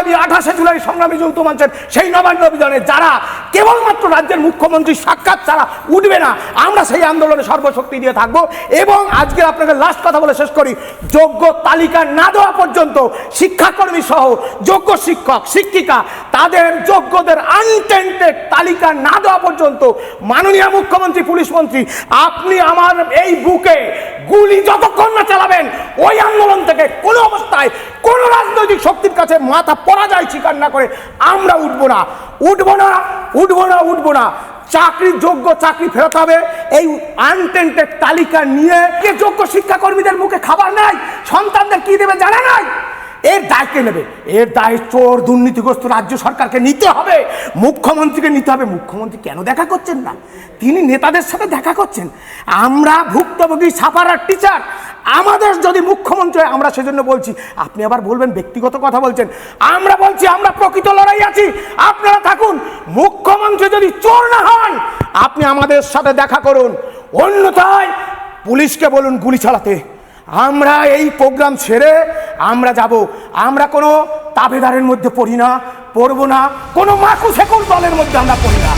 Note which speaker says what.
Speaker 1: আগামী 28শে জুলাই সংগ্রামী যৌথ মঞ্চের সেই নবান্ন অভিযানে যারা কেবলমাত্র রাজ্যের মুখ্যমন্ত্রী সাক্ষাৎ ছাড়া উঠবে না, আমরা সেই আন্দোলনে সর্বশক্তি দিয়ে থাকবো। এবং আজকে আপনাকে লাস্ট কথা বলে শেষ করি, যোগ্য তালিকা না দেওয়া পর্যন্ত শিক্ষাকর্মী সহ যোগ্য শিক্ষক শিক্ষিকা তাদের যোগ্যদের আনটেন্টেড তালিকা না দেওয়া পর্যন্ত মাননীয় মুখ্যমন্ত্রী পুলিশ মন্ত্রী আপনি আমার এই বুকে গুলি যতক্ষণ না চালাবেন, ওই আন্দোলন থেকে কোনো অবস্থায় কোন রাজনৈতিক শক্তির কাছে মাথা পরাজয় স্বীকার না করে আমরা উঠবো না, উঠবো না, উঠবো না, উঠবো না। চাকরির যোগ্য চাকরি ফেরত হবে। এই আনটেন্টেড তালিকা নিয়ে যোগ্য শিক্ষাকর্মীদের মুখে খাবার নাই, সন্তানদের কি দেবে জানা নাই, এর দায় কে নেবে? এর দায় চোর দুর্নীতিগ্রস্ত রাজ্য সরকারকে নিতে হবে, মুখ্যমন্ত্রীকে নিতে হবে। মুখ্যমন্ত্রী কেন দেখা করছেন না? তিনি নেতাদের সাথে দেখা করছেন। আমরা ভুক্তভোগী ছাপারার টিচার, আমাদের যদি মুখ্যমন্ত্রী হয়, আমরা সেজন্য বলছি। আপনি আবার বলবেন ব্যক্তিগত কথা বলছেন, আমরা বলছি আমরা প্রকৃত লড়াই আছি, আপনারা থাকুন। মুখ্যমন্ত্রী যদি চোর না হন, আপনি আমাদের সাথে দেখা করুন, অন্যথায় পুলিশকে বলুন গুলি চালাতে। আমরা এই প্রোগ্রাম ছেড়ে আমরা যাব। আমরা কোনো তাবেদারের মধ্যে পড়ি না, পড়বো না, কোনো মাকু সেকুল দলের মধ্যে আমরা পড়ি না।